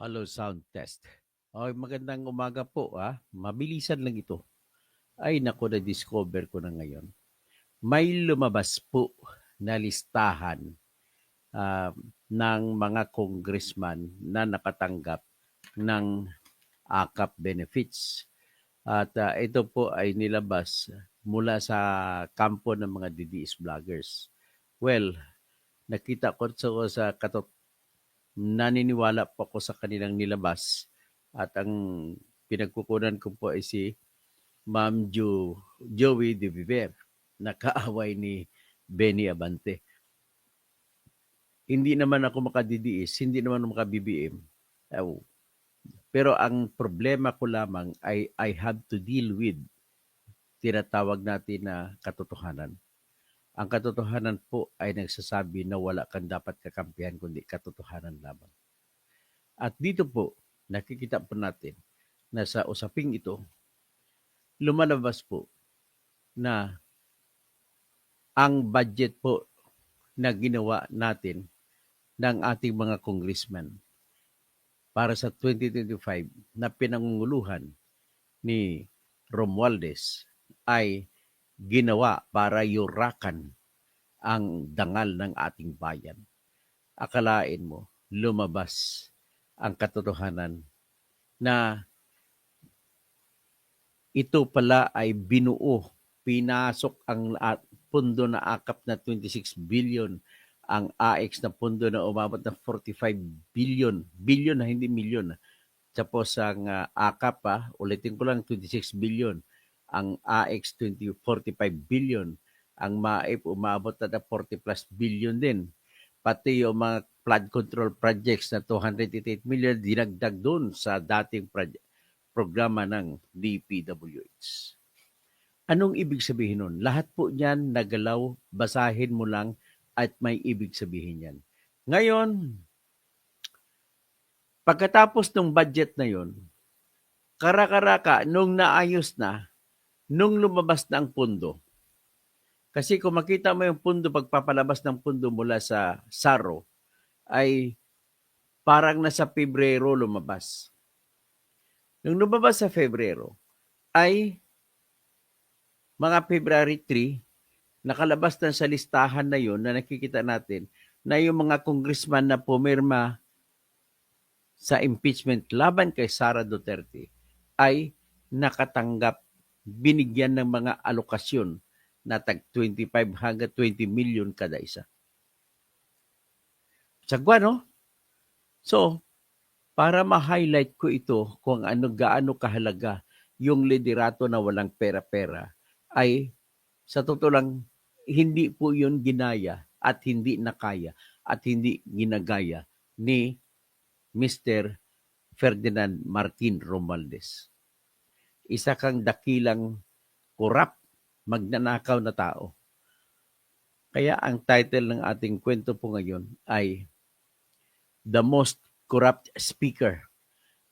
Hello sound test. Okay, magandang umaga po. Mabilisan lang ito. Ay naku, na-discover ko na ngayon. May lumabas po na listahan ah, ng mga congressman na nakatanggap ng AKAP benefits. At ito po ay nilabas mula sa kampo ng mga DDS vloggers. Well, nakita ko sa naniniwala po ako sa kanilang nilabas at ang pinagkukunan ko po ay si Ma'am Joey De Viver na kaaway ni Benny Abante. Hindi naman ako makadidiis, hindi naman ako maka-BBM. Pero ang problema ko lamang ay I have to deal with tinatawag natin na katotohanan. Ang katotohanan po ay nagsasabi na wala kang dapat kakampihan kundi katotohanan lamang. At dito po, nakikita po natin na sa usaping ito, lumalabas po na ang budget po na ginawa natin ng ating mga congressman para sa 2025 na pinangunguluhan ni Romualdez ay ginawa para yurakan ang dangal ng ating bayan. Akalain mo, lumabas ang katotohanan na ito pala ay binuo, pinasok ang pundo na akap na 26 billion, ang AX na pundo na umabot na 45 billion, billion na hindi milyon. Tapos ang akap, ulitin ko lang, 26 billion, ang AX 45 billion, ang MAIP umabot na 40 plus billion din. Pati yung mga flood control projects na 288 million, dinagdag doon sa dating programa ng DPWH. Anong ibig sabihin nun? Lahat po niyan nagalaw, basahin mo lang at may ibig sabihin yan. Ngayon, pagkatapos ng budget na yon, kara-karaka, nung naayos na, nung lumabas na ang pundo, kasi kung makita mo yung pundo, pagpapalabas ng pundo mula sa SARO, ay parang nasa Pebrero lumabas. Nung lumabas sa Pebrero, ay mga February 3, nakalabas na sa listahan na yon na nakikita natin na yung mga congressman na pumirma sa impeachment laban kay Sara Duterte ay nakatanggap, binigyan ng mga alokasyon na tag 25 hanggang 20 million kada isa. Sagwa, no? So, para ma-highlight ko ito kung gaano kahalaga yung liderato na walang pera-pera, ay sa totoo lang, hindi po yun ginaya at hindi nakaya at hindi ginagaya ni Mr. Ferdinand Martin Romualdez. Isa kang dakilang korap, magnanakaw na tao. Kaya ang title ng ating kwento po ngayon ay The Most Corrupt Speaker.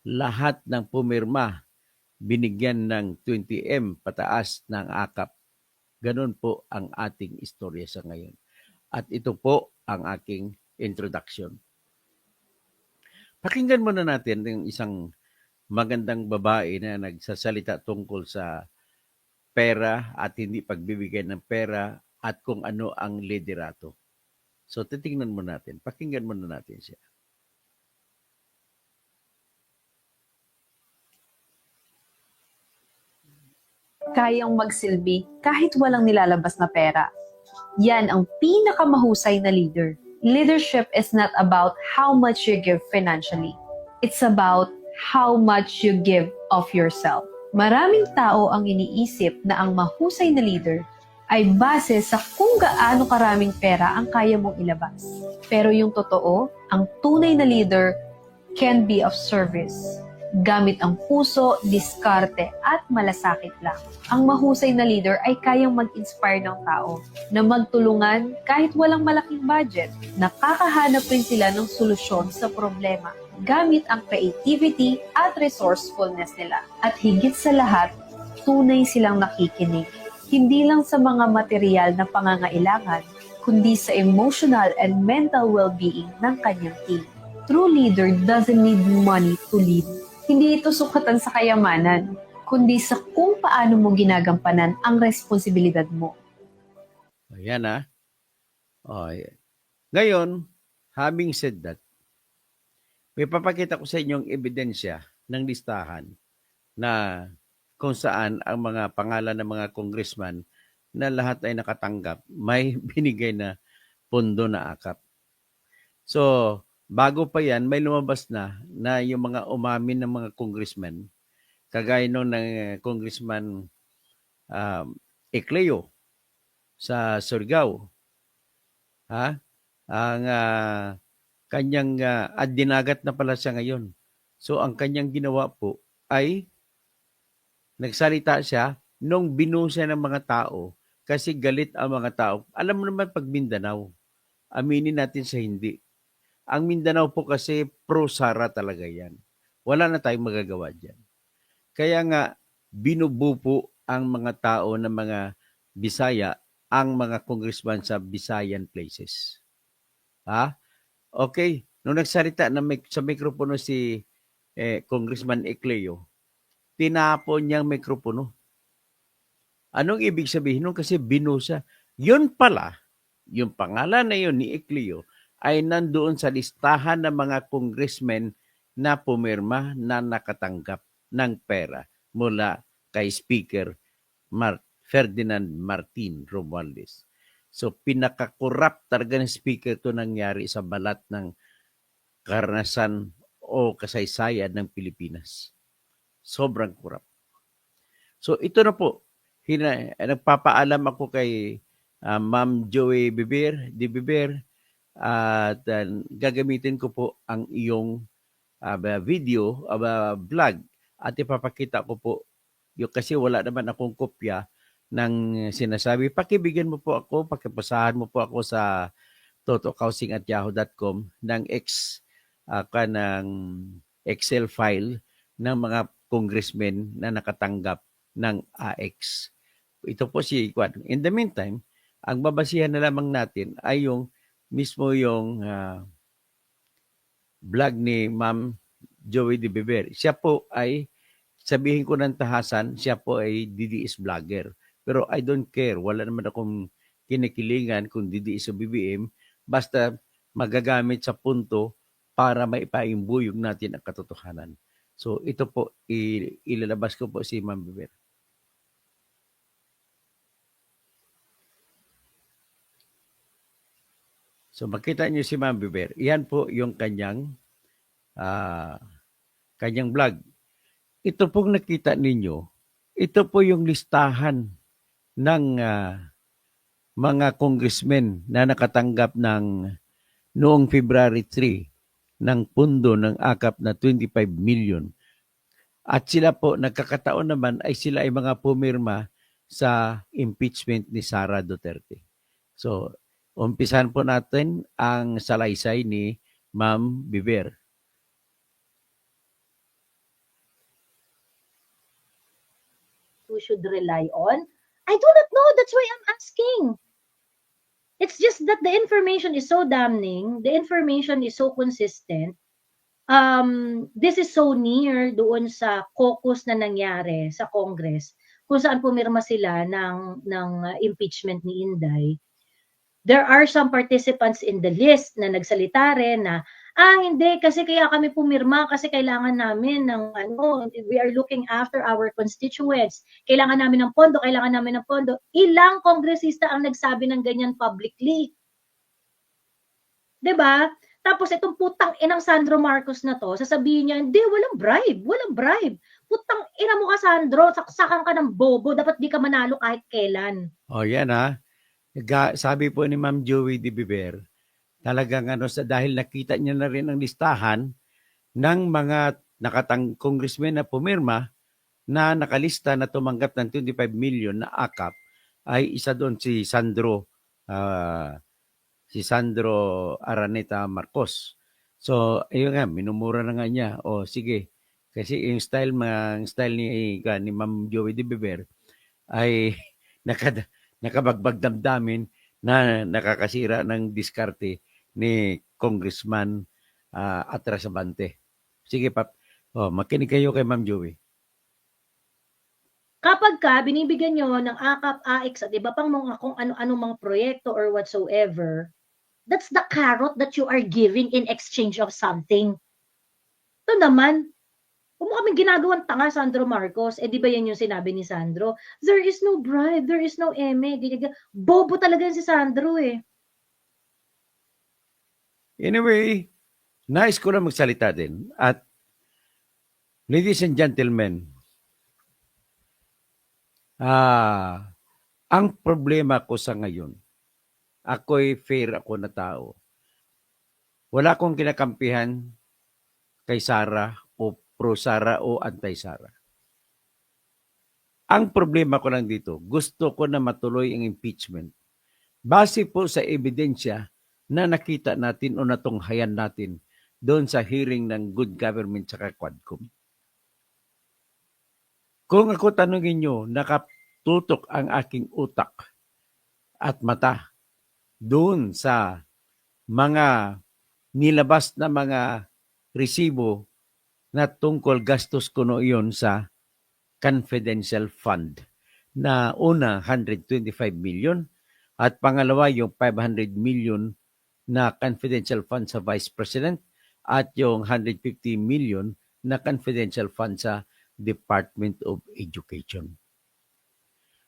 Lahat ng pumirma, binigyan ng 20M pataas ng akap. Ganun po ang ating istorya sa ngayon. At ito po ang aking introduction. Pakinggan muna natin yung isang magandang babae na nagsasalita tungkol sa pera at hindi pagbibigay ng pera at kung ano ang liderato. So titingnan mo natin, pakinggan muna natin siya. Kayang magsilbi kahit walang nilalabas na pera. Yan ang pinakamahusay na leader. Leadership is not about how much you give financially. It's about how much you give of yourself. Maraming tao ang iniisip na ang mahusay na leader ay base sa kung gaano karaming pera ang kaya mong ilabas. Pero yung totoo, ang tunay na leader can be of service. Gamit ang puso, diskarte, at malasakit lang. Ang mahusay na leader ay kayang mag-inspire ng tao na magtulungan kahit walang malaking budget. Nakakahanap rin sila ng solusyon sa problema gamit ang creativity at resourcefulness nila. At higit sa lahat, tunay silang nakikinig. Hindi lang sa mga material na pangangailangan, kundi sa emotional and mental well-being ng kanyang team. true leader doesn't need money to lead. Hindi ito sukatan sa kayamanan, kundi sa kung paano mo ginagampanan ang responsibilidad mo. Ayan ayan. Ngayon, having said that, may papakita ko sa inyong ebidensya ng listahan na kung saan ang mga pangalan ng mga congressman na lahat ay nakatanggap, may binigay na pondo na akap. So, bago pa yan, may lumabas na yung mga umamin ng mga congressman, kagaya nung ng congressman Ecleo sa Surigao, ang kanyang at dinagat na pala siya ngayon. So, ang kanyang ginawa po ay nagsalita siya nung binusa ng mga tao kasi galit ang mga tao. Alam mo naman pag Mindanao, aminin natin sa hindi. Ang Mindanao po kasi pro-Sara talaga yan. Wala na tayong magagawa dyan. Kaya nga, binubupo ang mga tao ng mga Bisaya, ang mga congressman sa Visayan places. Okay. Nung nagsalita sa mikropono si Congressman Ecleo, tinapon niyang mikropono. Anong ibig sabihin nun? Kasi binusa. Yun pala, yung pangalan na yun ni Ecleo ay nandoon sa listahan ng mga congressmen na pumirma na nakatanggap ng pera mula kay Speaker Ferdinand Martin Romualdez. So, pinaka-corrupt talaga ng speaker to nangyari sa balat ng karanasan o kasaysayan ng Pilipinas. Sobrang corrupt. So, ito na po. Nagpapaalam ako kay Ma'am Joey Di Biber at gagamitin ko po ang iyong video, vlog at ipapakita ko po kasi wala naman akong kopya ng sinasabi. Pakibigyan mo po ako, pakipasahan mo po ako sa totokausing@yahoo.com ng ng Excel file ng mga congressmen na nakatanggap ng AX. Ito po si Juan. In the meantime, ang babasihan na lamang natin ay yung mismo yung vlog ni Ma'am Joey Di Biber. Siya po ay, sabihin ko ng tahasan, siya po ay DDS vlogger. Pero I don't care. Wala naman akong kinikilingan kung DDS o BBM. Basta magagamit sa punto para maipaimbuyog natin ang katotohanan. So ito po, ilalabas ko po si Ma'am Biber. So makita niyo si Ma'am Biber. Yan po yung kanyang vlog. Ito pong nakita ninyo, ito po yung listahan ng mga congressmen na nakatanggap ng noong February 3 ng pundo ng akap na 25 million. At sila po, nagkakataon naman ay sila ay mga pumirma sa impeachment ni Sara Duterte. So, umpisahan po natin ang salaysay ni Ma'am Biber. Who should rely on? I do not know. That's why I'm asking. It's just that the information is so damning. The information is so consistent. This is so near doon sa caucus na nangyari sa Congress kung saan pumirma sila ng impeachment ni Inday. There are some participants in the list na nagsalita rin na hindi kasi kaya kami pumirma kasi kailangan namin ng we are looking after our constituents. Kailangan namin ng pondo, kailangan namin ng pondo. Ilang kongresista ang nagsabi ng ganyan publicly? 'Di ba? Tapos itong putang inang Sandro Marcos na to, sasabihin niya, hindi, walang bribe. Putang ina mo ka, Sandro, saksakan ka ng bobo, dapat di ka manalo kahit kailan. Yan sabi po ni Ma'am Joey Di Biber, talagang dahil nakita niya na rin ang listahan ng mga congressmen na pumirma na nakalista na tumanggap ng 25 million na akap, ay isa doon si Sandro Araneta Marcos. So, ayun nga, minumura na nga niya. Sige. Kasi yung style ni Ma'am Joey Di Biber ay nakabagbag damdamin na nakakasira ng diskarte ni Congressman atrasabante. Sige, Pap. Makinig kayo kay Ma'am Joey. Kapag binibigyan nyo ng AKAP, AX at iba pang mga kung ano-ano mga proyekto or whatsoever, that's the carrot that you are giving in exchange of something. Ito naman, kung mo kaming ginagawang tanga, Sandro Marcos, di ba yan yung sinabi ni Sandro? There is no bribe, there is no eme. Bobo talaga yan si Sandro eh. Anyway, nais ko na magsalita din. At ladies and gentlemen, ang problema ko sa ngayon, ako'y fair ako na tao. Wala akong kinakampihan kay Sara o pro-Sara o anti-Sara. Ang problema ko lang dito, gusto ko na matuloy ang impeachment. Base po sa ebidensya na nakita natin o natunghayan natin doon sa hearing ng Good Government sa Quadcom. Kung ako tanungin nyo, nakatutok ang aking utak at mata doon sa mga nilabas na mga resibo na tungkol gastos ko noon sa confidential fund na una 125 million at pangalawa yung 500 million na confidential fund sa Vice President at yung 150 million na confidential fund sa Department of Education.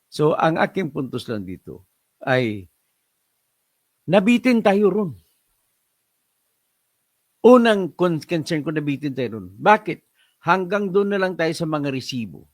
So ang aking puntos lang dito ay nabitin tayo ron. Unang concern ko, nabitin tayo ron. Bakit? Hanggang doon na lang tayo sa mga resibo.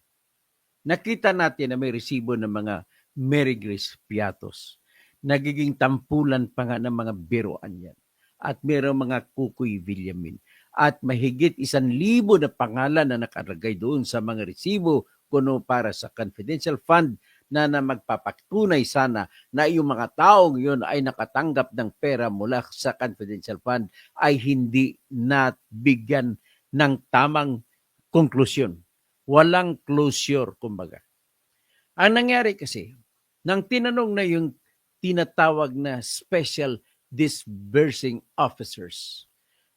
Nakita natin na may resibo ng mga Mary Grace Piatos. Nagiging tampulan pa nga ng mga biroan yan. At mayroong mga Kukoy Villamin. At mahigit 1,000 na pangalan na nakalagay doon sa mga resibo kuno para sa confidential fund na magpapatunay sana na yung mga taong yun ay nakatanggap ng pera mula sa confidential fund ay hindi nabigyan ng tamang konklusyon. Walang closure, kumbaga. Ang nangyari kasi, nang tinanong na yung tinatawag na special disbursing officers,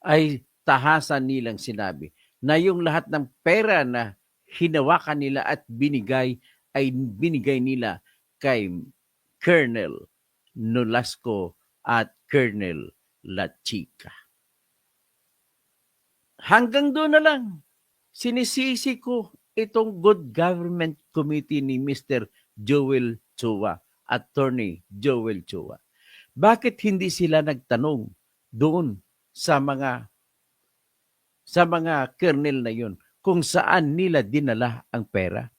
ay tahasan nilang sinabi na yung lahat ng pera na hinawakan nila at binigay ay binigay nila kay Colonel Nolasco at Colonel La Chica. Hanggang doon na lang. Sinisisi ko itong Good Government Committee ni Mr. Joel Chua, Attorney Joel Chua. Bakit hindi sila nagtanong doon sa mga colonel na yun kung saan nila dinala ang pera?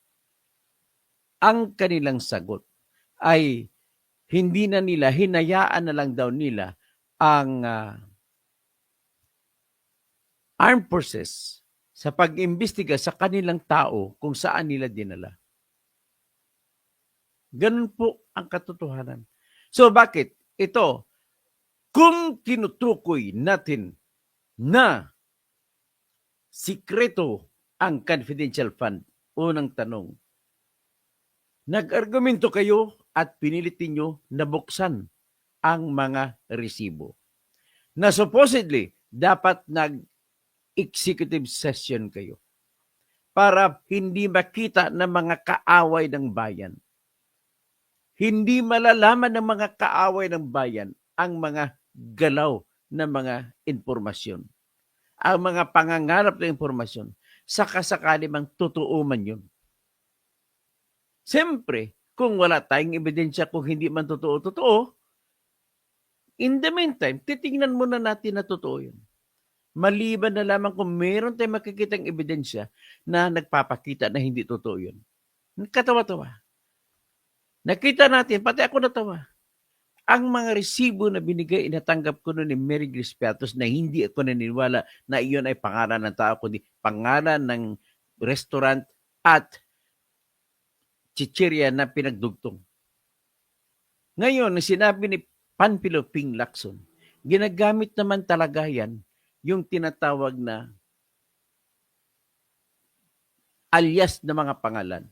Ang kanilang sagot ay hindi na nila, hinayaan na lang daw nila ang armed forces sa pag-imbestiga sa kanilang tao kung saan nila dinala. Ganun po ang katotohanan. So bakit? Ito, kung tinutukoy natin na sikreto ang confidential fund, unang tanong, nag-argumento kayo at pinilit niyo na buksan ang mga resibo na supposedly dapat executive session kayo para hindi makita ng mga kaaway ng bayan. Hindi malalaman ng mga kaaway ng bayan ang mga galaw ng mga impormasyon. Ang mga pangangarap ng impormasyon. Sakasakali mang totoo man yun. Siyempre, kung wala tayong ebidensya kung hindi man totoo, in the meantime, titingnan muna natin na totoo yun. Maliban na lamang kung meron tayong makikitang ebidensya na nagpapakita na hindi totoo yun. Katawa-tawa. Nakita natin, pati ako natawa. Ang mga resibo na binigay, inatanggap ko noon ni Mary Grace Piatos na hindi ako naniniwala na iyon ay pangalan ng tao, kundi pangalan ng restaurant at chichirya na pinagdugtong. Ngayon, sinabi ni Panfilo Ping Lacson, ginagamit naman talaga yan yung tinatawag na alias na mga pangalan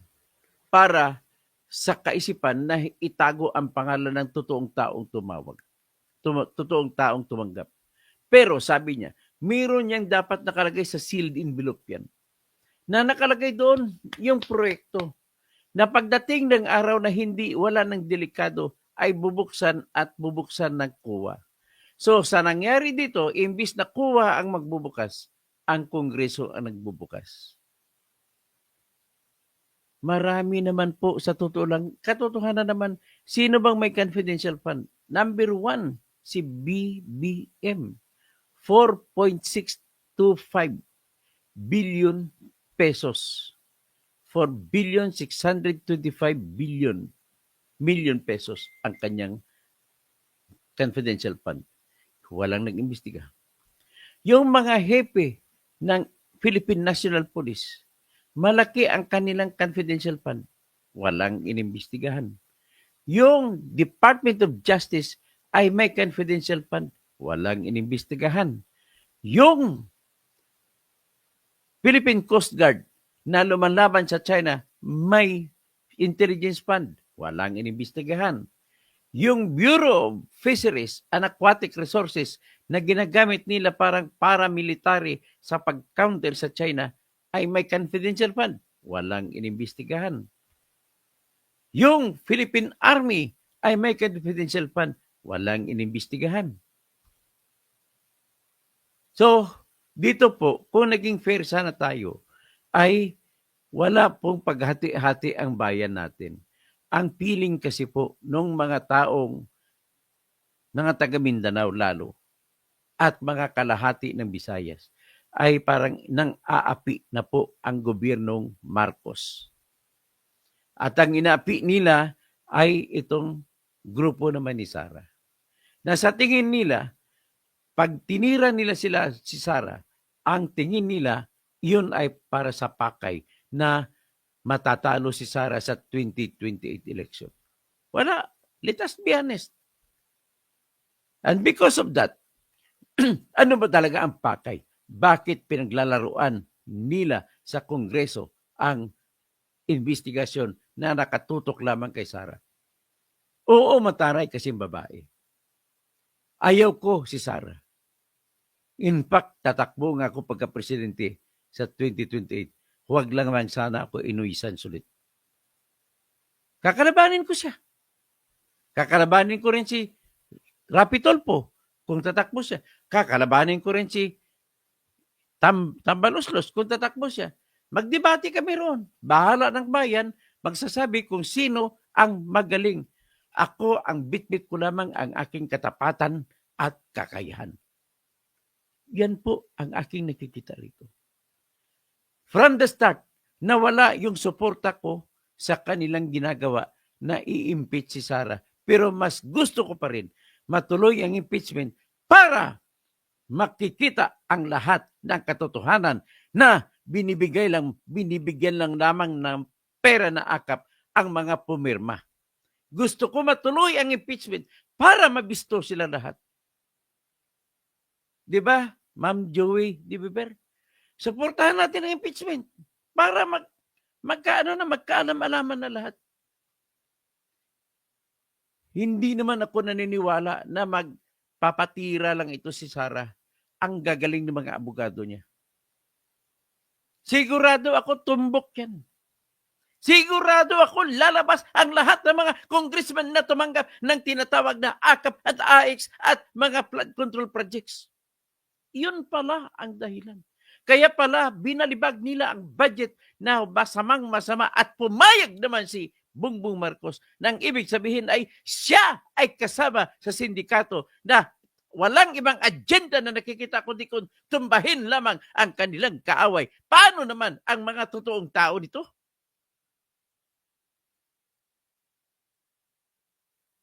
para sa kaisipan na itago ang pangalan ng totoong taong tumawag. Totoong taong tumanggap. Pero sabi niya, Meron niyang dapat nakalagay sa sealed envelope yan. Na nakalagay doon yung proyekto. Na pagdating ng araw na wala ng delikado, ay bubuksan ng COA. So, sa nangyari dito, imbis na COA ang magbubukas, ang Kongreso ang nagbubukas. Marami naman po sa totoo lang, katotohanan naman, sino bang may confidential fund? Number 1, si BBM. 4.625 billion pesos. 4,625 million pesos ang kanyang confidential fund. Walang nag-imbestiga. Yung mga hepe ng Philippine National Police, malaki ang kanilang confidential fund. Walang inimbestigahan. Yung Department of Justice ay may confidential fund. Walang inimbestigahan. Yung Philippine Coast Guard na lumanlaban sa China, may intelligence fund. Walang inimbestigahan. Yung Bureau of Fisheries and Aquatic Resources na ginagamit nila parang paramilitary sa pag-counter sa China ay may confidential fund. Walang inimbestigahan. Yung Philippine Army ay may confidential fund. Walang inimbestigahan. So, dito po, kung naging fair sana tayo, ay wala pong paghati-hati ang bayan natin. Ang feeling kasi po nung mga taong mga taga Mindanao lalo at mga kalahati ng Visayas ay parang nang aapi na po ang gobyernong Marcos. At ang inaapi nila ay itong grupo naman ni Sara. Na sa tingin nila, pag tinira nila si Sara, ang tingin nila, yun ay para sa pakay na matatalo si Sara sa 2028 election. Wala. Let us be honest. And because of that, ano ba talaga ang pakay? Bakit pinaglalaruan nila sa Kongreso ang investigasyon na nakatutok lamang kay Sara? Oo, mataray kasing babae. Ayaw ko si Sara. In fact, tatakbo nga ako pagka-presidente sa 2028. Huwag lang naman sana ako inuisan sulit. Kakalabanin ko siya. Kakalabanin ko rin si Rapi Tulfo kung tatakbo siya. Kakalabanin ko rin si Tambaloslos kung tatakbo siya. Magdebate kami roon. Bahala ng bayan, magsasabi kung sino ang magaling. Ako, ang bitbit ko lamang ang aking katapatan at kakayahan. Yan po ang aking nakikita rito. From the start, nawala yung suporta ko sa kanilang ginagawa na i-impeach si Sara. Pero mas gusto ko pa rin matuloy ang impeachment para makikita ang lahat ng katotohanan na binibigyan lang lamang ng pera na akap ang mga pumirma. Gusto ko matuloy ang impeachment para mabisto sila lahat. Di ba, Ma'am Joey Di Biber? Suportahan natin ang impeachment para magkaalam-alaman na lahat. Hindi naman ako naniniwala na magpapatira lang ito si Sara. Ang gagaling ng mga abogado niya. Sigurado ako tumbok yan. Sigurado ako lalabas ang lahat ng mga congressman na tumanggap ng tinatawag na AKAP at AX at mga flood control projects. Yun pala ang dahilan. Kaya pala binalibag nila ang budget na masamang masama at pumayag naman si Bongbong Marcos nang ibig sabihin ay siya ay kasama sa sindikato na walang ibang agenda na nakikita kundi kung tumbahin lamang ang kanilang kaaway. Paano naman ang mga totoong tao nito?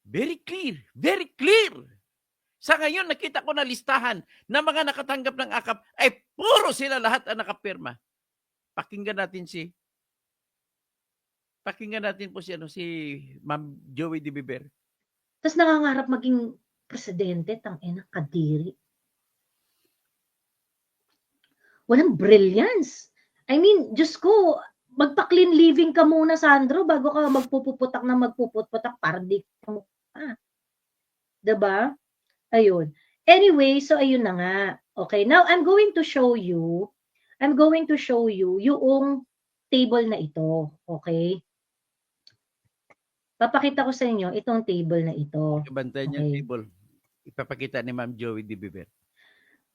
Very clear, very clear. Sa ngayon, nakita ko na listahan na mga nakatanggap ng AKAP ay puro sila lahat ang nakapirma. Pakinggan natin po si Ma'am Joey Di Biber. Tapos nangangarap maging presidente, tangina, kadiri. Walang brilliance. I mean, Diyos ko, magpa-clean living ka muna, Sandro, bago ka magpuputak para di ka mukha. Diba? Ayun. Anyway, so ayun na nga. Okay, now I'm going to show you yung table na ito. Okay? Papakita ko sa inyo itong table na ito. Bantayan yung Okay. table. Ipapakita ni Ma'am Joey Di Viver.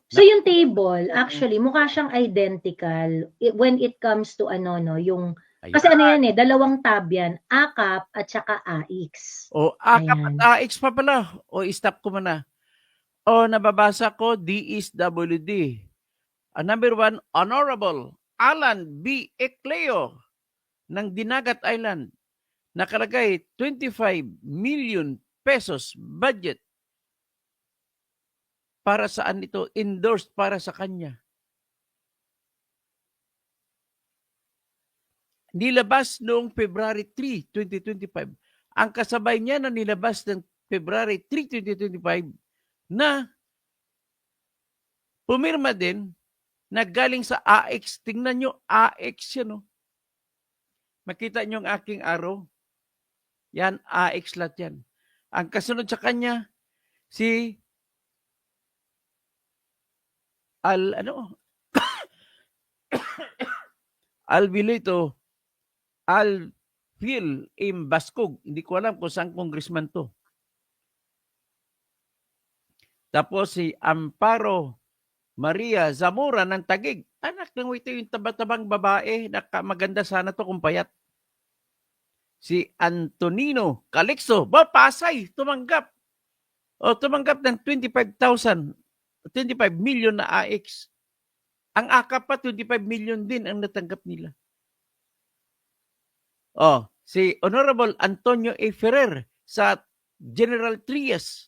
So yung table, actually, mukha siyang identical when it comes to yung kasi yan dalawang tab yan, AKAP at saka AX. O, AKAP Ayan. at AX pa pala. O, stop ko muna. O, nababasa ko, DSWD. Number 1, Honorable Alan B. Ecleo ng Dinagat Island. Nakalagay, 25 million pesos budget. Para saan ito? Endorsed para sa kanya. Nilabas noong February 3, 2025. Ang kasabay niya na nilabas ng February 3, 2025 na pumirma din na galing sa AX. Tingnan nyo, AX yan. Makita nyo ang aking arrow. Yan, AX lahat yan. Ang kasunod sa kanya, si Alvilito Alvil M. Bascog. Hindi ko alam kung saan congressman to. Tapos si Amparo Maria Zamora ng Taguig. Anak ng ito yung taba-tabang babae. Maganda sana to kung payat. Si Antonino Calixto. Pasay, tumanggap. Tumanggap ng 25 million na AX. Ang AKAP pa, 25 million din ang natanggap nila. Si Honorable Antonio A. Ferrer sa General Trias,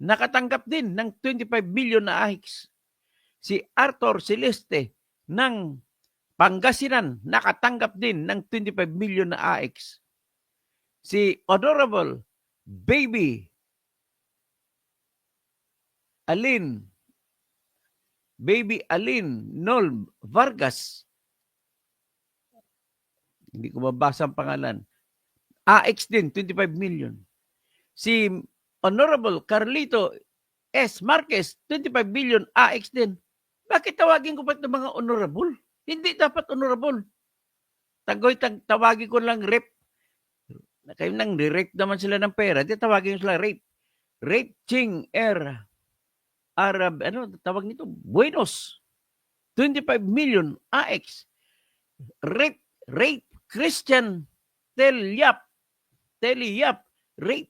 nakatanggap din ng 25 million na AX. Si Arthur Celeste ng Pangasinan, nakatanggap din ng 25 million na AX. Si Honorable Baby Aline Nol Vargas, hindi ko mabasa ang pangalan, AX din, 25 million. Si Honorable Carlito S. Marquez, 25 million, AX din. Bakit tawagin ko pa ito mga honorable? Hindi dapat honorable. Tawagin ko lang rep. Kayo nang rape naman sila ng pera, di tawagin sila rape. Rape Ching Arab, tawag nito? Buenos. 25 million AX. Rape Christian Telyap. Rape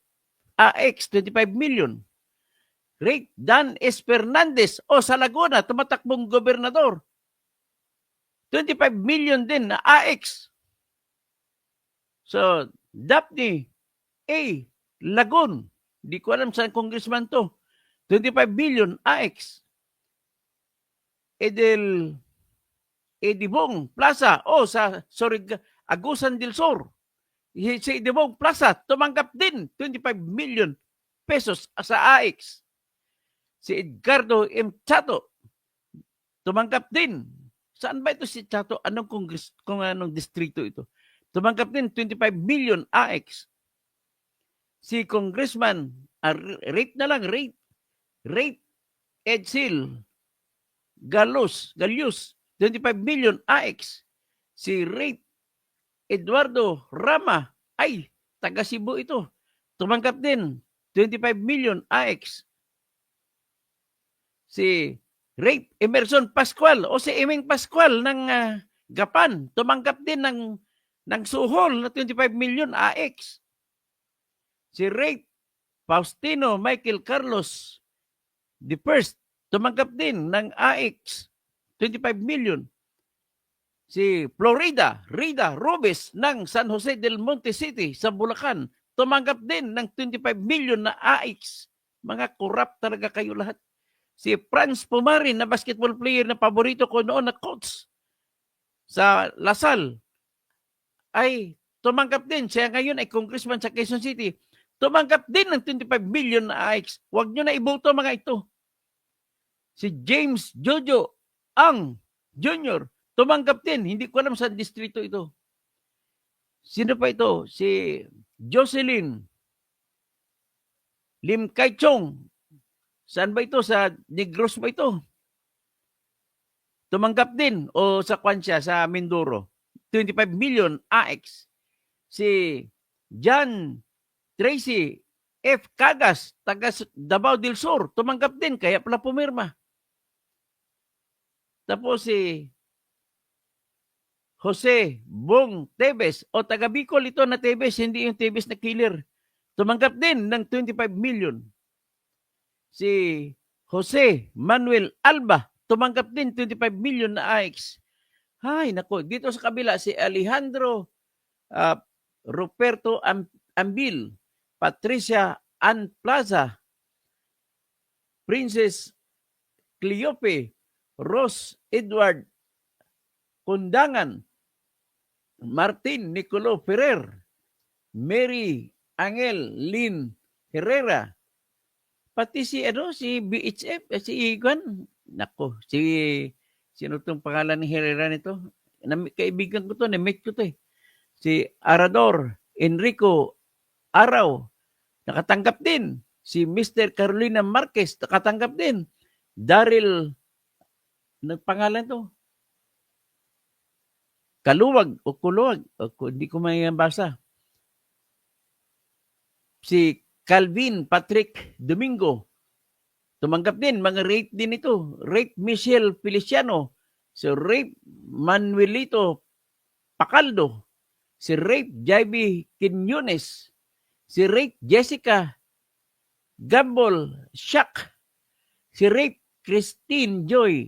AX, 25 million. Rape Dan S. Fernandez sa Laguna, tumatakbong gobernador. 25 million din na AX. So, Daphne A. Lagun. Di ko alam saan congressman to. 25 billion AX. Edibong Plaza. Agusan del Sur. Si Edibong Plaza, tumanggap din 25 million pesos sa AX. Si Edgardo M. Chato, tumanggap din. Saan ba ito si Chato? Kung anong distrito ito? Tumanggap din 25 million AX. Si Congressman, rate Edsel Galius, 25 million AX. Si rate Eduardo Rama, taga Cebu ito. Tumanggap din 25 million AX. Si rate Emerson Pascual si Eming Pascual ng Gapan, tumanggap din ng suhol na 25 million AX. Si Ray Faustino Michael Carlos the First, tumanggap din ng AX, 25 million. Si Rida Robes ng San Jose del Monte City sa Bulacan, tumanggap din ng 25 million na AX. Mga corrupt talaga kayo lahat. Si Franz Pumarin na basketball player na paborito ko noon na coach sa Lasal, ay tumanggap din. Siya ngayon ay congressman sa Quezon City. Tumanggap din ng 25 million na AX. Huwag nyo na iboto mga ito. Si James Jojo Ang Jr. tumanggap din. Hindi ko alam sa distrito ito. Sino pa ito? Si Jocelyn Lim Kai Chong. Saan ba ito? Sa Negros ba ito? tumanggap din o sa kwansya sa Mindoro. 25 million AX. Si John Tracy F. Cagas, taga Davao del Sur, tumanggap din, kaya pala pumirma. Tapos si Jose Bong Tebes, o taga Bicol ito na Tebes, hindi yung Tebes na killer. Tumanggap din ng 25 million. Si Jose Manuel Alba, tumanggap din 25 million na AX. Hay, nako, dito sa kabila, si Alejandro Ruperto Ambil, Patricia Ann Plaza, Princess Cleope, Ross Edward Kundangan, Martin Nicolo Ferrer, Mary Angel Lynn Herrera, pati si BHF, si Igan, nako, sino tong pangalan ni Herrera nito? Kaibigan ko to, na-meet ko to eh. Si Arador Enrico Araw, nakatanggap din. Si Mr. Carolina Marquez, nakatanggap din. Daryl, pangalan to? Kaluwag o Kuluwag, hindi ko may basa. Si Calvin Patrick Domingo, tumanggap din, mga rate din ito. Rate Michelle Feliciano, si Rate Manuelito Pacaldo, si Rate Jaibi Quiñones, si Rate Jessica Gambol Shak, si Rate Christine Joy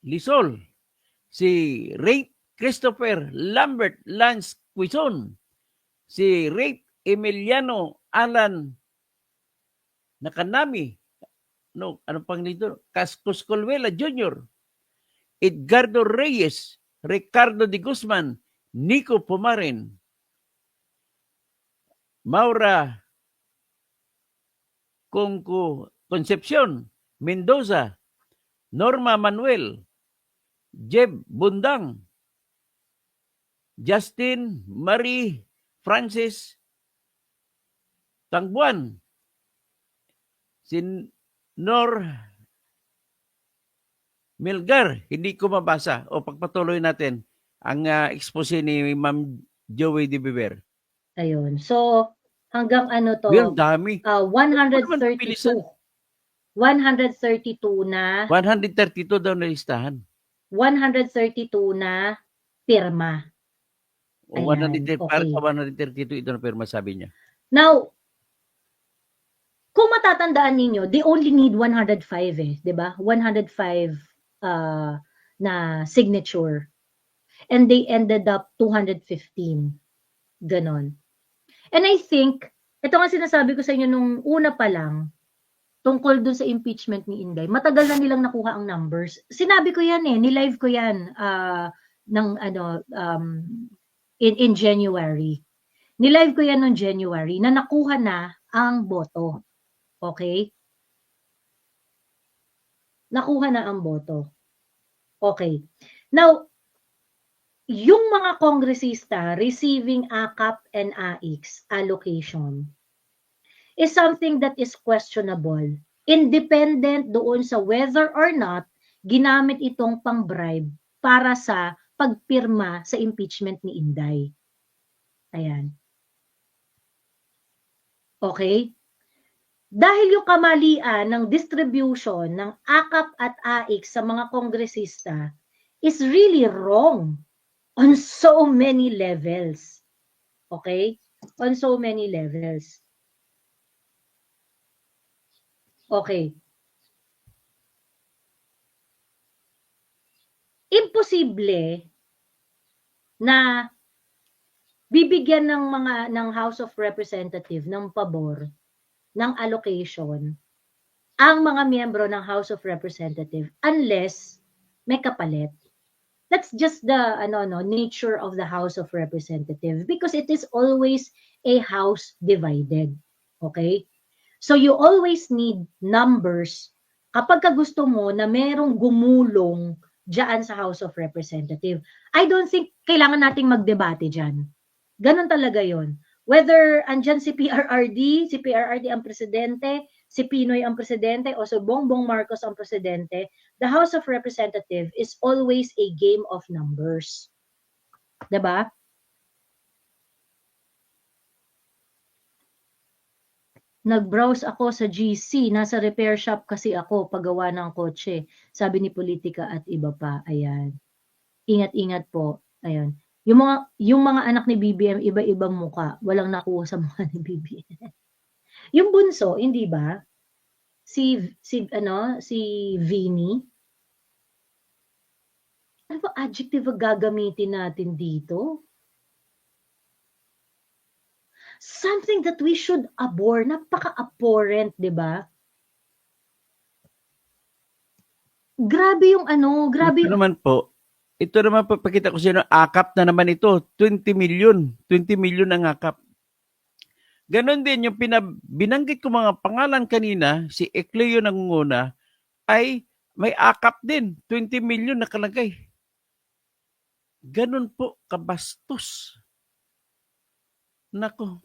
Lisol, si Rate Christopher Lambert Lance Quizon, si Rate Emiliano Alan Nakanami, ano pang nito? Cascos Colvela Jr., Edgardo Reyes, Ricardo de Guzman, Nico Pumarin, Maura Concepcion Mendoza, Norma Manuel, Jeb Bundang, Justin Marie Francis Tangbuan, si Nor Milgar, hindi ko mabasa. O pagpatuloy natin ang expose ni Ma'am Joey de Beber. Ayun. So, hanggang ano to? Well, dami. 132. 132 na. 132 daw na listahan. 132 na pirma. O Ayan, 100, okay. para sa 132 ito na pirma, sabi niya. Now, kung matatandaan ninyo, they only need 105 eh, 'di ba? 105 na signature. And they ended up 215. Ganon. And I think, ito nga sinasabi ko sa inyo nung una pa lang, tungkol dun sa impeachment ni Inday, matagal na nilang nakuha ang numbers. Sinabi ko yan eh, nilive ko yan in January. Nilive ko yan noong January na nakuha na ang boto. Okay? Nakuha na ang boto. Okay. Now, yung mga kongresista receiving AKAP and AIX allocation is something that is questionable. Independent doon sa whether or not ginamit itong pang-bribe para sa pagpirma sa impeachment ni Inday. Ayan. Okay? Dahil yung kamalian ng distribution ng AKAP at AIX sa mga kongresista is really wrong on so many levels. Okay? On so many levels. Okay. Imposible na bibigyan ng House of Representatives ng pabor ng allocation ang mga miyembro ng House of Representatives unless may kapalit. That's just the nature of the House of Representatives because it is always a house divided. Okay? So you always need numbers kapag gusto mo na merong gumulong diyan sa House of Representatives. I don't think kailangan nating magdebate diyan. Ganon talaga 'yon. Whether andyan si PRRD ang presidente, si Pinoy ang presidente o si Bongbong Marcos ang presidente, the House of Representatives is always a game of numbers. 'Di ba? Nag-browse ako sa GC, nasa repair shop kasi ako paggawa ng kotse, sabi ni Politika at iba pa. Ayan. Ingat-ingat po. Ayan. Yung mga anak ni BBM iba-ibang muka, walang nakuha sa mukha ni BBM. Yung bunso, hindi ba? Si Vinny. Ano ba adjective ang gagamitin natin dito? Something that we should abhor, napaka-abhorrent, 'di ba? Grabe yung grabe Ito naman po, pakita ko sa inyo, akap na naman ito, 20 million. 20 million ang akap. Ganon din yung binanggit ko mga pangalan kanina, si Ecleo Nangunguna, ay may akap din, 20 million nakalagay. Ganon po kabastos. Nako.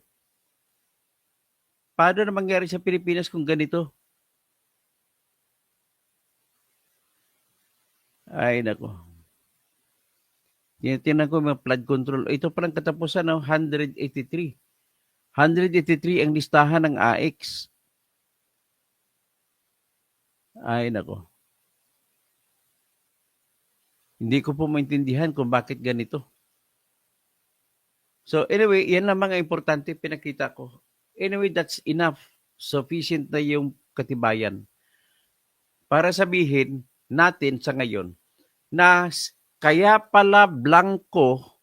Paano na mangyari sa Pilipinas kung ganito? Ay, nako. Tingnan ko yung flood control. Ito palang katapusan ng 183. 183 ang listahan ng AX. Ay, nako. Hindi ko po maintindihan kung bakit ganito. So anyway, yan lang mga importante pinakita ko. Anyway, that's enough. Sufficient na yung katibayan. Para sabihin natin sa ngayon na kaya pala blanco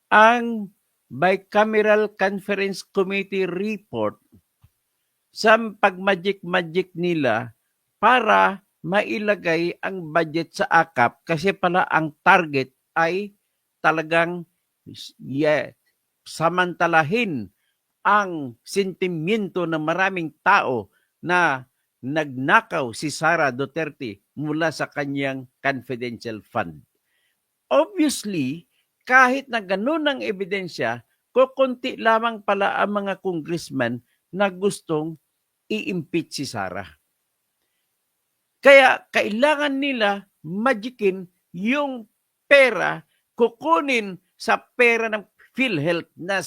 ang Bicameral Conference Committee report sa pagmagic-magic nila para mailagay ang budget sa AKAP kasi pala ang target ay talagang samantalahin ang sentimiento ng maraming tao na nagnakaw si Sara Duterte mula sa kanyang confidential fund. Obviously, kahit na ganun ang ebidensya, kukunti lamang pala ang mga congressman na gustong i-impeach si Sara. Kaya kailangan nila magikin yung pera, kukunin sa pera ng PhilHealth na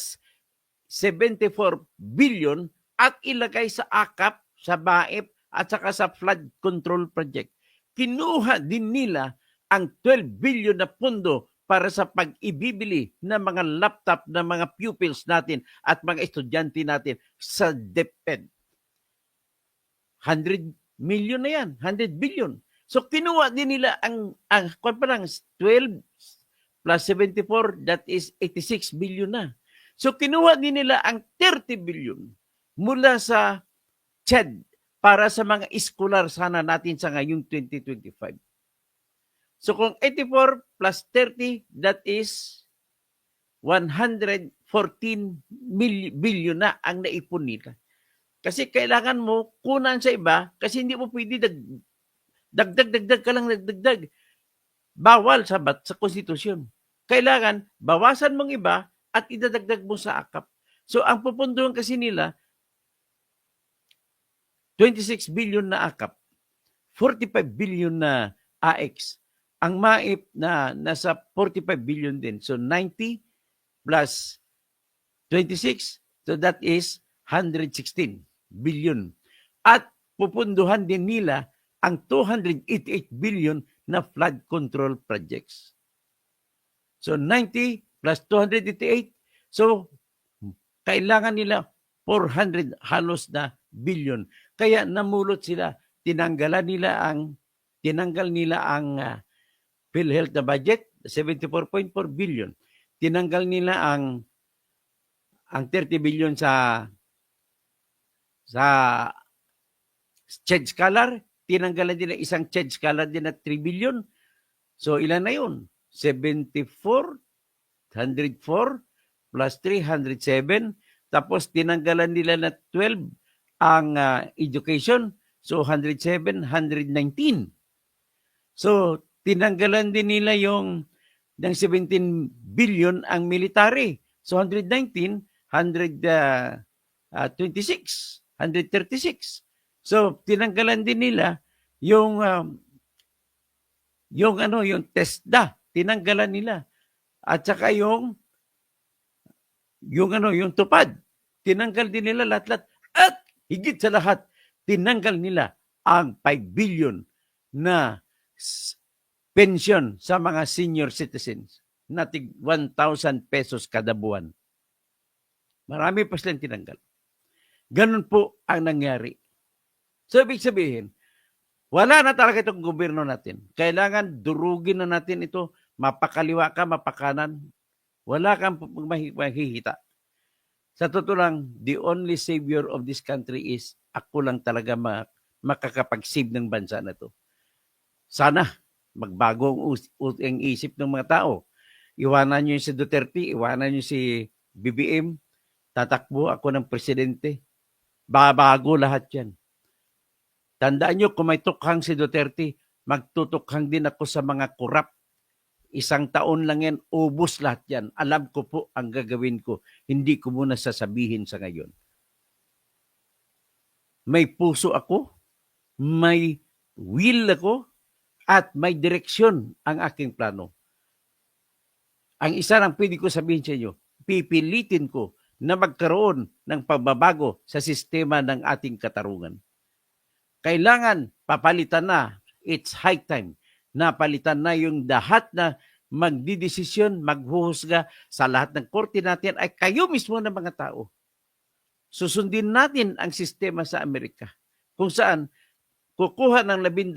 74 billion at ilagay sa AKAP, sa BAIP at saka sa flood control project. Kinuha din nila ang 12 billion na pondo para sa pag-ibibili ng mga laptop ng mga pupils natin at mga estudyante natin sa DepEd. 100 million na yan, 100 billion. So kinuha din nila ang 12 plus 74, that is 86 billion na. So kinuha din nila ang 30 billion mula sa CHED para sa mga escolar sana natin sa ngayong 2025. So kung 84 plus 30, that is 114 billion na ang naipon nila. Kasi kailangan mo kunan sa iba kasi hindi mo pwede dagdag ka lang dagdag. Bawal sa konstitusyon. Kailangan bawasan mong iba at idadagdag mo sa AKAP. So ang pupunduhan kasi nila 26 billion na AKAP, 45 billion na AX. Ang MAIP na nasa 45 billion din. So 90 plus 26, so that is 116 billion. At pupunduhan din nila ang 288 billion na flood control projects. So 90 plus 288, so kailangan nila 400 halos na billion. Kaya namulot sila, tinanggal nila ang PhilHealth na budget, 74.4 billion. Tinanggal nila ang 30 billion sa CHED Scholar, tinanggalan nila isang CHED Scholar din na 3 billion. So ilan na yun? 74, 104 plus 307. Tapos tinanggalan nila na 12 ang education. So 107, 119. So tinanggalan din nila yung ng 17 billion ang military. So 119, 126. 136. So, tinanggalan din nila yung yung TESDA, tinanggalan nila. At saka yung tupad, tinanggal din nila lahat-lahat. At higit sa lahat, tinanggal nila ang 5 billion na pension sa mga senior citizens na tig 1,000 pesos kada buwan. Marami pa silang tinanggal. Ganun po ang nangyari. So, ibig sabihin, wala na talaga itong gobyerno natin. Kailangan durugin na natin ito. Mapakaliwa ka, mapakanan. Wala kang mahihita. Sa totoo lang, the only savior of this country is ako lang talaga makakapag-save ng bansa na to. Sana magbago ang isip ng mga tao. Iwanan nyo yung si Duterte, iwanan nyo si BBM, tatakbo ako ng presidente. Babago lahat yan. Tandaan nyo, kung may tukhang si Duterte, magtutukhang din ako sa mga korap. 1 taon lang yan, ubos lahat yan. Alam ko po ang gagawin ko. Hindi ko muna sasabihin sa ngayon. May puso ako, may will ako, at may direksyon ang aking plano. Ang isa lang pwede ko sabihin sa inyo, pipilitin ko na magkaroon ng pagbabago sa sistema ng ating katarungan. Kailangan papalitan na, it's high time, na palitan na yung lahat na magdidesisyon, maghuhusga sa lahat ng korte natin ay kayo mismo ng mga tao. Susundin natin ang sistema sa Amerika kung saan kukuha ng 12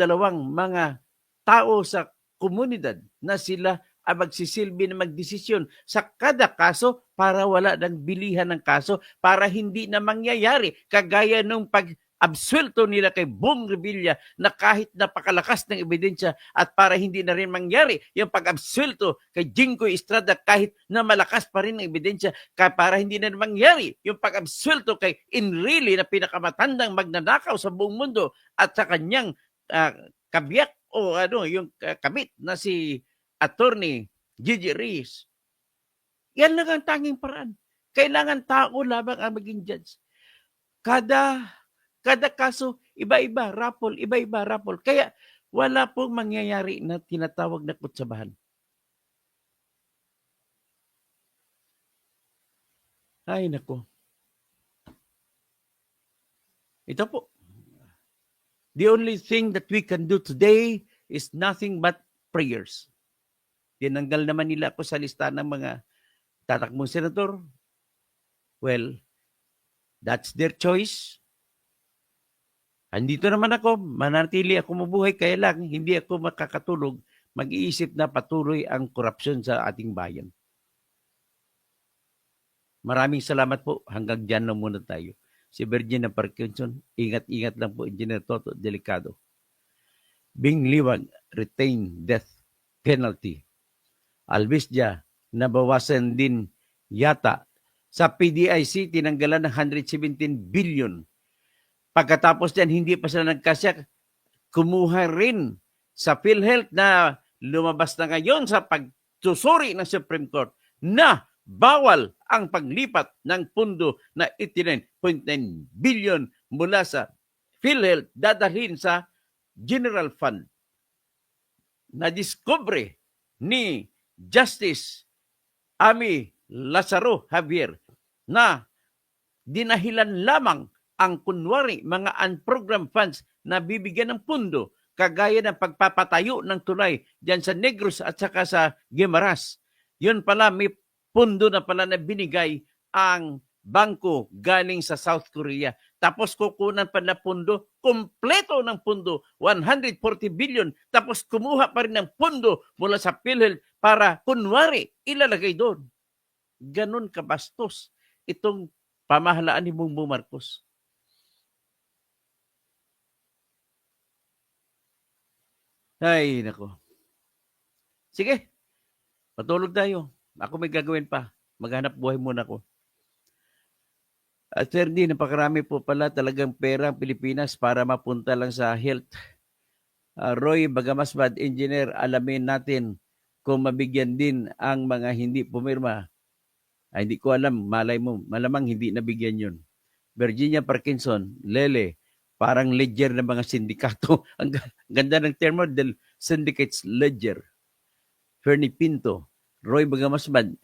mga tao sa komunidad na sila ang magsisilbi na magdesisyon sa kada kaso para wala ng bilihan ng kaso, para hindi na mangyayari kagaya nung pag-absuelto nila kay Bong Revilla na kahit napakalakas ng ebidensya, at para hindi na rin mangyari yung pag-absuelto kay Jinggoy Estrada kahit na malakas pa rin ang ebidensya, para hindi na mangyari yung pag-absuelto kay Enrile na pinakamatandang magnanakaw sa buong mundo at sa kanyang kabiyak o yung kabit na si Attorney Gigi Reyes. Yan lang ang tanging paraan. Kailangan tao lamang ang maging judge. Kada kaso, iba-iba, rapol. Kaya wala pong mangyayari na tinatawag na kutsabahan. Ay, nako. Ito po. The only thing that we can do today is nothing but prayers. Tinanggal naman nila ako sa lista ng mga tatakbong senador. Well, that's their choice. Andito naman ako, manatili ako mabuhay, kaya lang hindi ako makakatulog, mag-iisip na patuloy ang korupsyon sa ating bayan. Maraming salamat po. Hanggang dyan lang muna tayo. Si Virginia Parkinson, ingat-ingat lang po, Engineer Toto Delicado. Bing Liwag, retain death penalty. Albisdia, nabawasan din yata. Sa PDIC, tinanggalan ng 117 billion. Pagkatapos yan, hindi pa sila nagkasya. Kumuha rin sa PhilHealth na lumabas na ngayon sa pagsusuri ng Supreme Court na bawal ang paglipat ng pundo na 89.9 billion mula sa PhilHealth dadalhin sa General Fund. Nadiskubre ni Justice Amy Lazaro Javier na dinahilan lamang ang kunwari mga unprogrammed funds na bibigyan ng pundo kagaya ng pagpapatayo ng tulay diyan sa Negros at saka sa Guimaras. Yun pala, may pundo na pala na binigay ang bangko galing sa South Korea. Tapos kukunan pa na pundo, kompleto ng pundo, 140 billion. Tapos kumuha pa rin ng pundo mula sa PhilHealth para kunwari ilalagay doon. Ganon kabastos itong pamahalaan ni Bongbong Marcos. Ay, nako. Sige, patulog tayo. Ako may gagawin pa. Maghanap buhay muna ako. At Sir D, napakarami po pala talagang pera ang Pilipinas para mapunta lang sa health. Roy Bagamasbad, engineer, alamin natin kung mabigyan din ang mga hindi pumirma. Ay, hindi ko alam, malay mo, malamang hindi nabigyan yun. Virginia Parkinson, Lele, parang ledger ng mga sindikato. Ang ganda ng termo del syndicates ledger. Fernie Pinto, Roy Bagamasbad,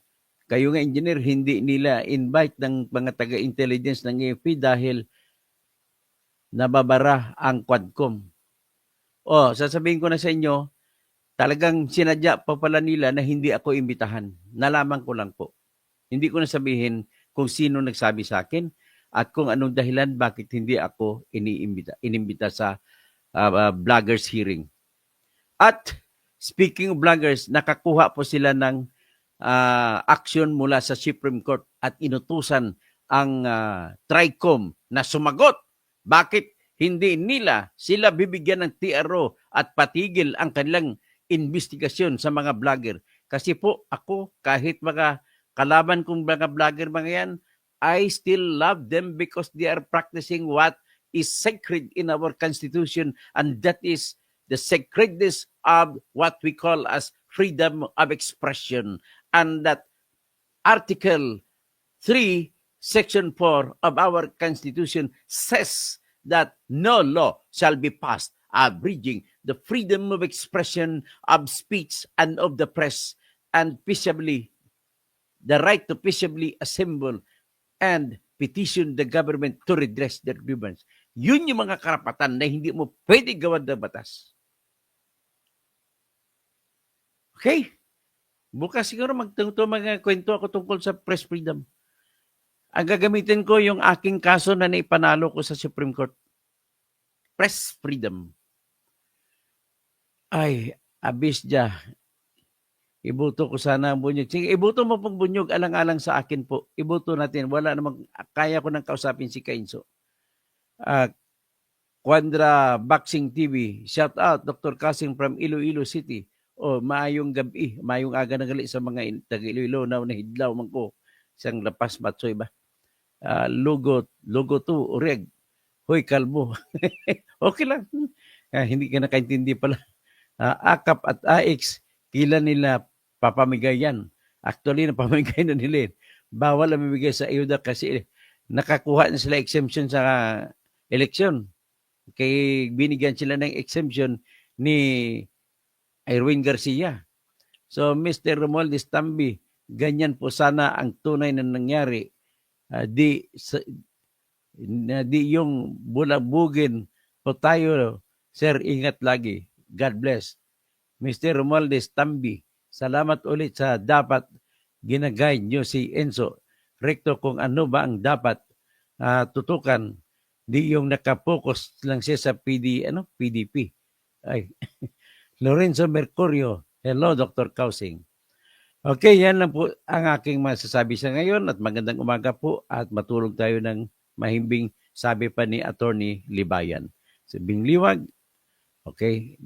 kayo nga engineer, hindi nila invite ng mga taga-intelligence ng AFP dahil nababara ang Quadcom. Sasabihin ko na sa inyo, talagang sinadya pa pala nila na hindi ako imbitahan. Nalaman ko lang po. Hindi ko na sabihin kung sino nagsabi sa akin at kung anong dahilan bakit hindi ako inimbita sa bloggers hearing. At speaking of bloggers, nakakuha po sila ng action mula sa Supreme Court at inutusan ang TRICOM na sumagot. Bakit hindi nila sila bibigyan ng TRO at patigil ang kanilang investigasyon sa mga vlogger? Kasi po ako, kahit mga kalaban kong mga vlogger mga yan, I still love them because they are practicing what is sacred in our Constitution, and that is the sacredness of what we call as freedom of expression. And that Article 3, Section 4 of our Constitution says that no law shall be passed abridging the freedom of expression, of speech, and of the press, and peaceably, the right to peaceably assemble and petition the government to redress their grievance. Yun yung mga karapatan na hindi mo pwede gawad ng batas. Okay? Bukas siguro mga kwento ako tungkol sa press freedom. Ang gagamitin ko yung aking kaso na naipanalo ko sa Supreme Court. Press freedom. Ay, abis dya. Ibuto ko sana ang bunyog. Sige, ibuto mo pong bunyog alang-alang sa akin po. Ibuto natin. Wala namang, kaya ko nang kausapin si Kainso. Quandra Boxing TV. Shout out, Dr. Kasing from Iloilo City. Maayong gabi. Maayong aga na gali sa mga taga-Iloilo na nahidlaw man ko. Isang lapas matsoy ba? Logo 2, Oreg. Hoy, kalbo. Okay lang. Hindi ka nakaintindi pala. AKAP at AX, kila nila papamigay yan. Actually, napamigay na nila. Bawal ang mamigay sa ayuda kasi nakakuha na sila exemption sa eleksyon. Kaya binigyan sila ng exemption ni Irwin Garcia. So, Mr. Romualdez Tambi, ganyan po sana ang tunay na nangyari. Di yung bulabugin po tayo. Sir, ingat lagi. God bless. Mr. Romualdez Tambi, salamat ulit sa dapat ginagay nyo si Enzo. Rekto kung ano ba ang dapat tutukan. Di yung nakapokus lang siya sa PDP. Ay, Lorenzo Mercurio. Hello, Dr. Kausing. Okay, yan lang po ang aking masasabi sa ngayon at magandang umaga po at matulog tayo ng mahimbing sabi pa ni Attorney Libayan. Sabing liwag. Okay.